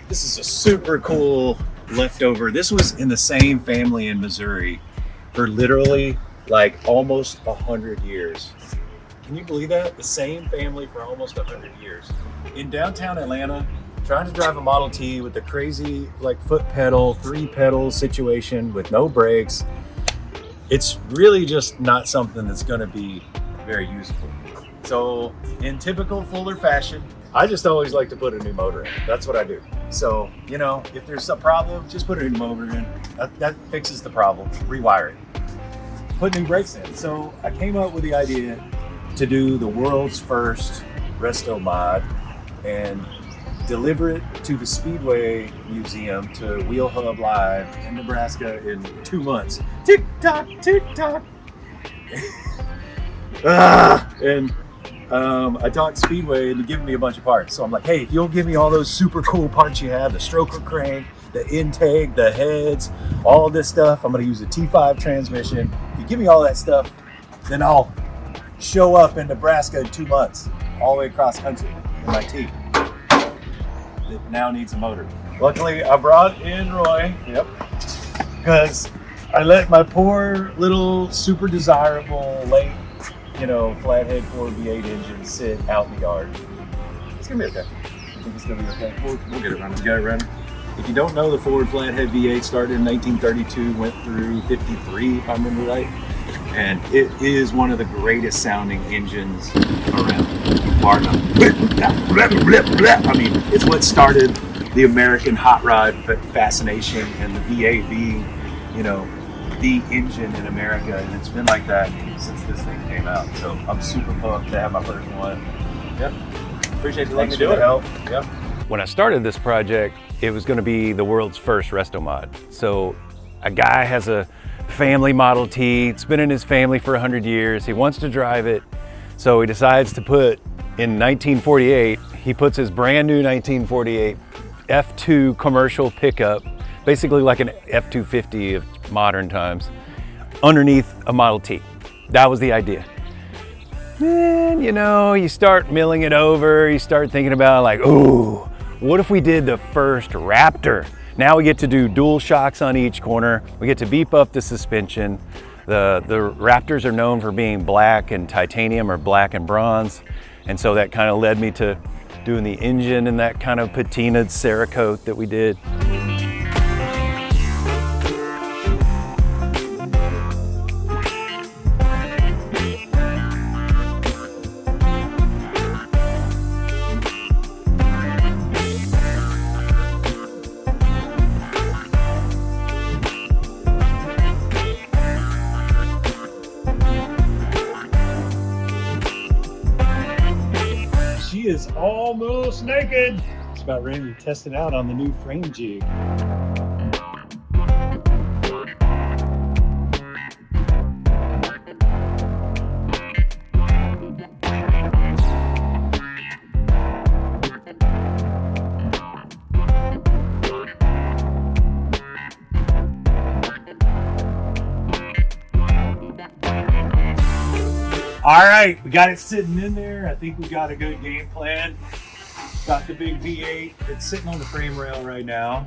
This is a super cool leftover. This was in the same family in Missouri for literally like almost 100 years. Can you believe that? The same family for almost 100 years. In downtown Atlanta, trying to drive a Model T with the crazy like foot pedal, 3-pedal situation with no brakes. It's really just not something that's gonna be very useful. So in typical Fuller fashion, I just always like to put a new motor in. That's what I do. So, you know, if there's a problem, just put a new motor in. That fixes the problem. Rewire it. Put new brakes in. So I came up with the idea to do the world's first Restomod and deliver it to the Speedway Museum to Wheel Hub Live in Nebraska in 2 months. Tick tock, tick tock. And I talked Speedway into giving me a bunch of parts. So I'm like, hey, if you'll give me all those super cool parts you have, the stroker crank, the intake, the heads, all this stuff, I'm gonna use a T5 transmission. If you give me all that stuff, then I'll show up in Nebraska in 2 months, all the way across country in my T. It now needs a motor. Luckily, I brought in Roy, because I let my poor little super desirable late, flathead 4 V8 engine sit out in the yard. It's gonna be okay. I think it's gonna be okay. We'll get it running. Get it running. If you don't know, the Ford flathead V8 started in 1932, went through 53, if I remember right. And it is one of the greatest sounding engines around. I mean, it's what started the American hot rod fascination, and the V8 being, the engine in America, and it's been like that since this thing came out. So I'm super pumped to have my first one. Yep. Appreciate you letting me do it. Help. Yep. When I started this project, it was going to be the world's first Restomod. So a guy has a family Model T. It's been in his family for 100 years. He wants to drive it. So he decides to put, in 1948, he puts his brand new 1948 F2 commercial pickup, basically like an F250 of modern times, underneath a Model T. That was the idea. Then, you start milling it over, you start thinking about like, ooh, what if we did the first Raptor? Now we get to do dual shocks on each corner. We get to beef up the suspension. The Raptors are known for being black and titanium, or black and bronze. And so that kind of led me to doing the engine and that kind of patinaed Cerakote that we did. She is almost naked. It's about ready to test it out on the new frame jig. All right, we got it sitting in there. I think we got a good game plan. Got the big V8. It's sitting on the frame rail right now.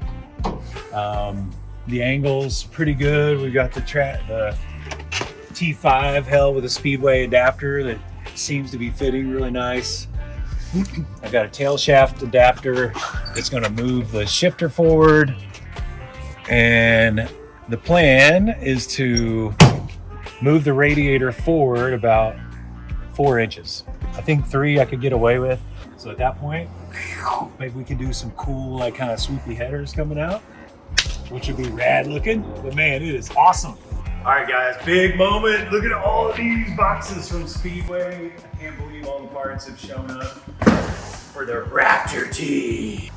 The angle's pretty good. We've got the T5 held with a Speedway adapter that seems to be fitting really nice. I've got a tail shaft adapter that's going to move the shifter forward. And the plan is to move the radiator forward about 4 inches. I think 3 I could get away with. So at that point, maybe we can do some cool, like kind of swoopy headers coming out, which would be rad looking. But man, it is awesome. All right, guys, big moment. Look at all of these boxes from Speedway. I can't believe all the parts have shown up for the Raptor T.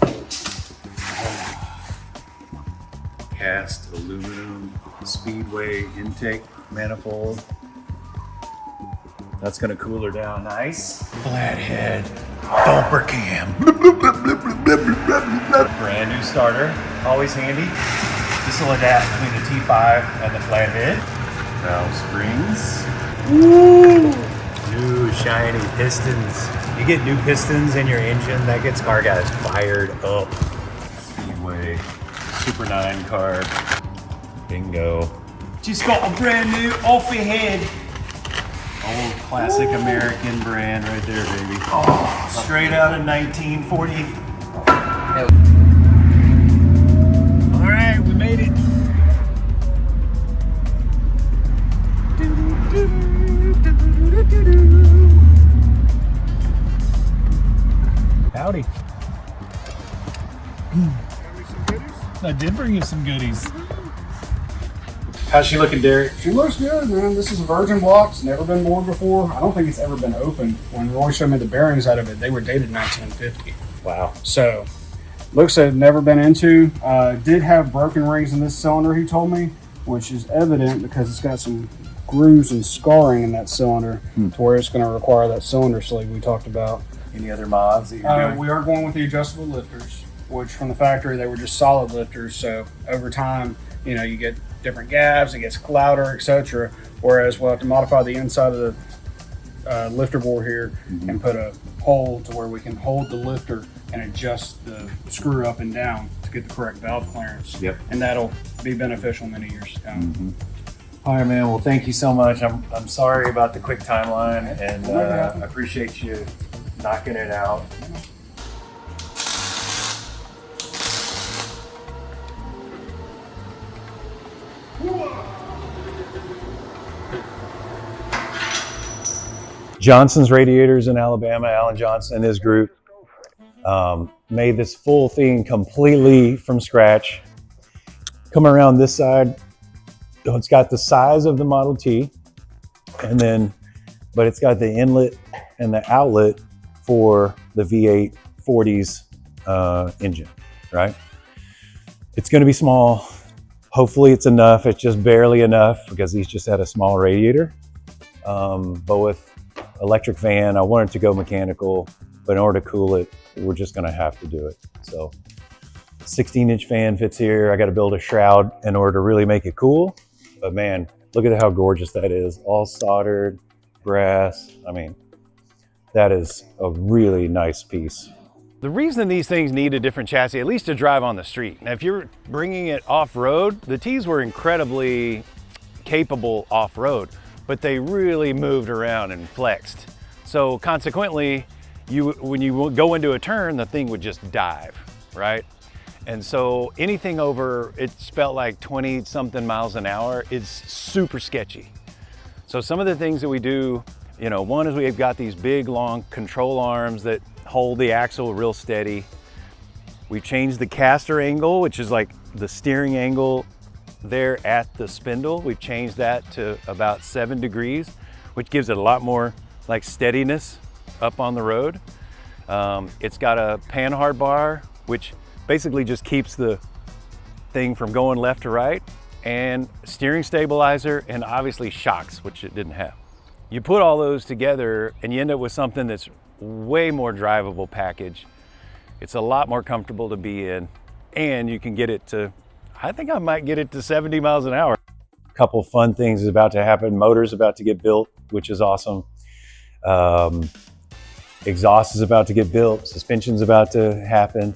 Cast aluminum Speedway intake manifold. That's gonna cool her down nice. Flathead bumper cam. Brand new starter, always handy. This will adapt between the T5 and the flathead. Valve springs. Woo! New shiny pistons. You get new pistons in your engine, that gets car guys fired up. Speedway Super 9 car. Bingo. Just got a brand new off your head. Old classic American brand right there, baby. Oh, straight out of 1940. All right, we made it. Howdy. I did bring you some goodies. How's she looking, Derek? She looks good, man. This is a virgin block. It's never been bored before. I don't think it's ever been opened. When Roy showed me the bearings out of it, they were dated 1950. Wow. So, looks like never been into. Did have broken rings in this cylinder, he told me, which is evident because it's got some grooves and scarring in that cylinder to where it's going to require that cylinder sleeve we talked about. Any other mods that you're doing? We are going with the adjustable lifters, which from the factory, they were just solid lifters. So, over time, you know, you get different gaps, it gets louder, etc. Whereas we'll have to modify the inside of the lifter board here and put a hole to where we can hold the lifter and adjust the screw up and down to get the correct valve clearance. Yep. And that'll be beneficial many years to come. All right, man. Well, thank you so much. I'm sorry about the quick timeline, and I appreciate you knocking it out. Johnson's Radiators in Alabama, Alan Johnson and his group made this full thing completely from scratch. Come around this side, it's got the size of the Model T, and then, but it's got the inlet and the outlet for the V8 40s engine, right? It's gonna be small. Hopefully it's enough. It's just barely enough because he's just had a small radiator. But with electric fan, I wanted to go mechanical, but in order to cool it, we're just gonna have to do it. So 16-inch fan fits here. I gotta build a shroud in order to really make it cool. But man, look at how gorgeous that is. All soldered, brass. I mean, that is a really nice piece. The reason these things need a different chassis, at least to drive on the street. Now, if you're bringing it off-road, the T's were incredibly capable off-road, but they really moved around and flexed. So consequently, when you go into a turn, the thing would just dive, right? And so anything over, it's felt like 20 something miles an hour is super sketchy. So some of the things that we do, you know, one is we've got these big long control arms that hold the axle real steady. We've changed the caster angle, which is like the steering angle there at the spindle. We've changed that to about 7 degrees, which gives it a lot more like steadiness up on the road. It's got a panhard bar, which basically just keeps the thing from going left to right, and steering stabilizer, and obviously shocks, which it didn't have. You put all those together and you end up with something that's way more drivable package. It's a lot more comfortable to be in, and you can get it to, I think I might get it to 70 miles an hour. A couple fun things is about to happen. Motor's about to get built, which is awesome. Exhaust is about to get built. Suspension's about to happen.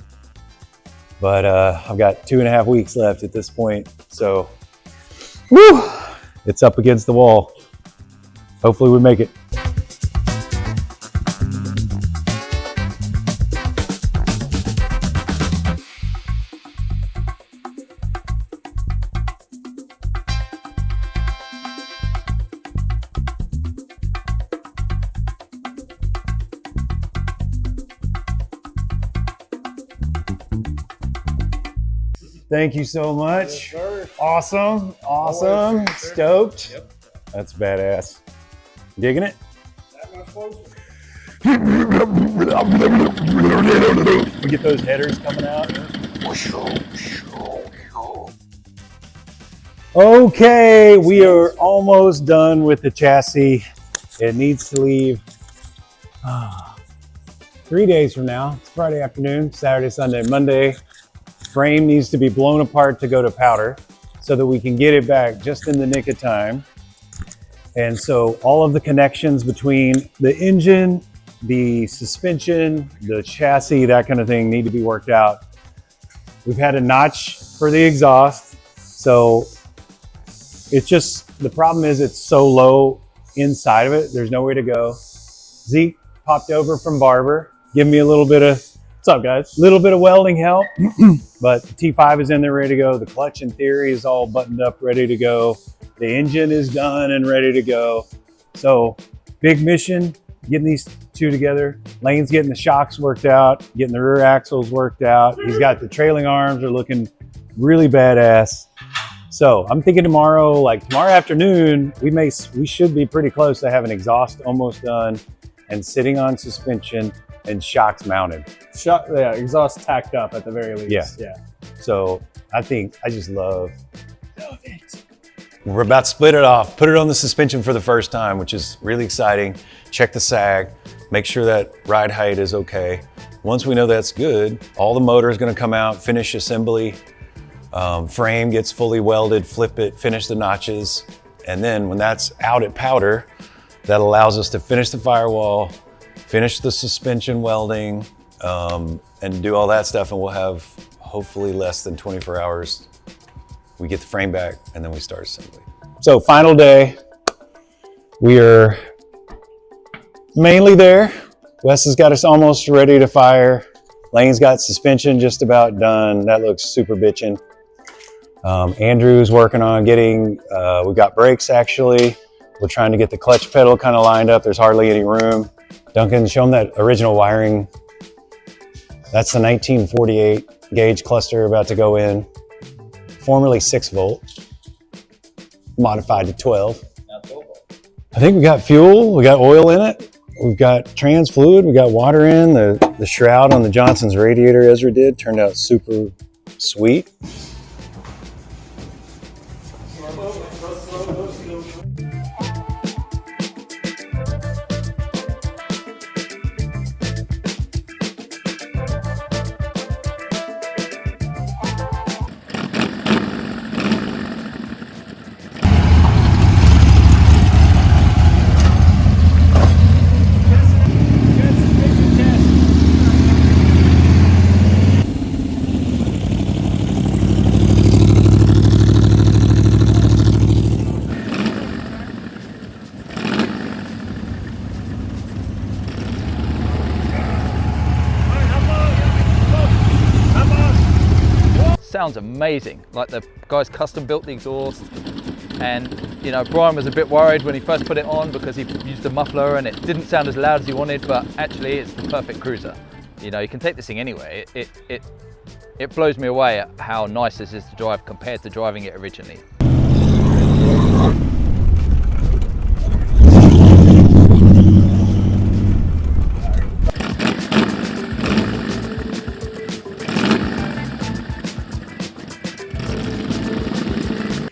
But I've got 2.5 weeks left at this point. So, woo, it's up against the wall. Hopefully we make it. Thank you so much. Yes, awesome, awesome, stoked. Yep. That's badass. Digging it? We get those headers coming out. Okay, we are almost done with the chassis. It needs to leave 3 days from now. It's Friday afternoon, Saturday, Sunday, Monday. Frame needs to be blown apart to go to powder so that we can get it back just in the nick of time. And so all of the connections between the engine, the suspension, the chassis, that kind of thing need to be worked out We've had a notch for the exhaust. So it's just, the problem is it's so low inside of it. There's nowhere to go. Zeke popped over from Barber, give me a little bit of, what's up guys? Little bit of welding help, but the T5 is in there ready to go. The clutch in theory is all buttoned up, ready to go. The engine is done and ready to go. So big mission, getting these two together. Lane's getting the shocks worked out, getting the rear axles worked out. He's got the trailing arms are looking really badass. So I'm thinking tomorrow afternoon, we should be pretty close to having exhaust almost done and sitting on suspension and shocks mounted. Yeah, exhaust tacked up at the very least. Yeah. So I just love it. We're about to split it off, put it on the suspension for the first time, which is really exciting. Check the sag, make sure that ride height is okay. Once we know that's good, all the motor is gonna come out, finish assembly, frame gets fully welded, flip it, finish the notches. And then when that's out at powder, that allows us to finish the firewall, finish the suspension welding, and do all that stuff. And we'll have hopefully less than 24 hours. We get the frame back and then we start assembly. So final day, we are mainly there. Wes has got us almost ready to fire. Lane's got suspension just about done. That looks super bitchin'. Andrew's working on getting, we got brakes actually. We're trying to get the clutch pedal kind of lined up. There's hardly any room. Duncan, show them that original wiring. That's the 1948 gauge cluster about to go in. Formerly 6 volt, modified to 12. Now 12 volt. I think we got fuel, we got oil in it. We've got trans fluid, we got water in. The shroud on the Johnson's radiator Ezra did turned out super sweet. Sounds amazing. Like the guys custom built the exhaust, and you know, Bryan was a bit worried when he first put it on because he used a muffler and it didn't sound as loud as he wanted, but actually it's the perfect cruiser. You know, you can take this thing anywhere. It blows me away at how nice this is to drive compared to driving it originally.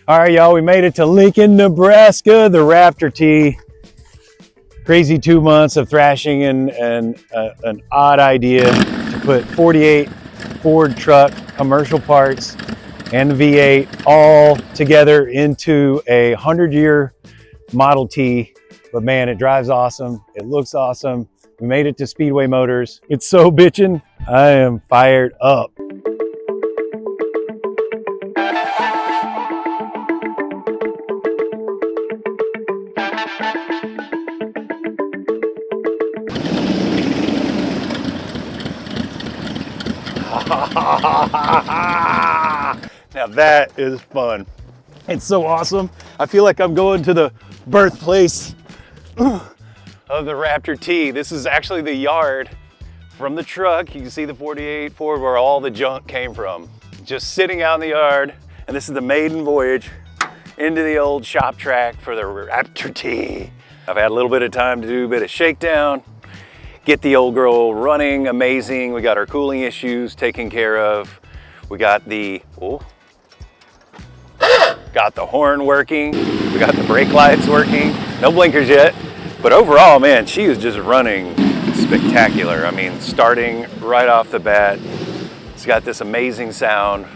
All right, y'all, we made it to Lincoln, Nebraska, the Raptor T. Crazy 2 months of thrashing and an odd idea to put 48 Ford truck commercial parts and the V8 all together into a 100-year Model T. But man, it drives awesome. It looks awesome. We made it to Speedway Motors. It's so bitchin'. I am fired up. Now that is fun. It's so awesome. I feel like I'm going to the birthplace of the Raptor T. This is actually the yard from the truck. You can see the 48 Ford where all the junk came from. Just sitting out in the yard. And this is the maiden voyage into the old shop track for the Raptor T. I've had a little bit of time to do a bit of shakedown, get the old girl running amazing. We got our cooling issues taken care of. We got the, got the horn working. We got the brake lights working. No blinkers yet, but overall, man, she is just running spectacular. I mean, starting right off the bat, it's got this amazing sound.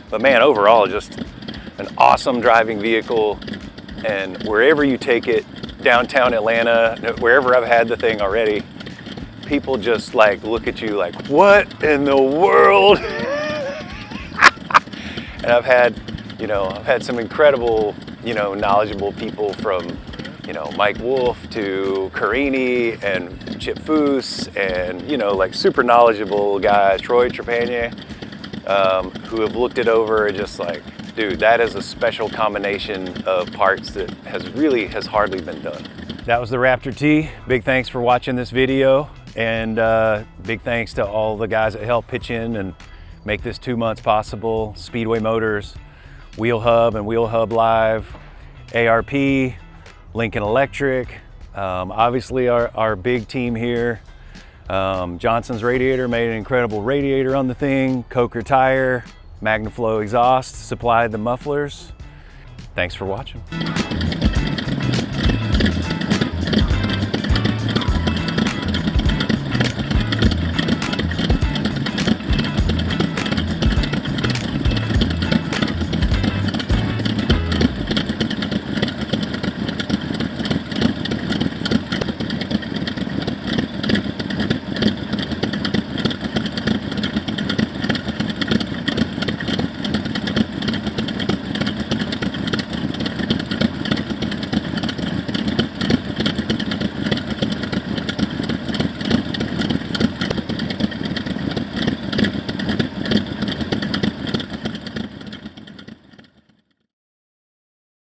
But man, overall, just an awesome driving vehicle, and wherever you take it, downtown Atlanta, wherever I've had the thing already, people just like look at you like, what in the world? And I've had some incredible, knowledgeable people from, Mike Wolf to Carini and Chip Foose and, like super knowledgeable guys, Troy Trepanier, who have looked it over and just like, dude, that is a special combination of parts that has hardly been done. That was the Raptor T. Big thanks for watching this video, and big thanks to all the guys that helped pitch in and make this 2 months possible. Speedway Motors, Wheel Hub and Wheel Hub Live, ARP, Lincoln Electric, obviously our big team here. Johnson's Radiator made an incredible radiator on the thing. Coker Tire, Magnaflow exhaust supplied the mufflers. Thanks for watching.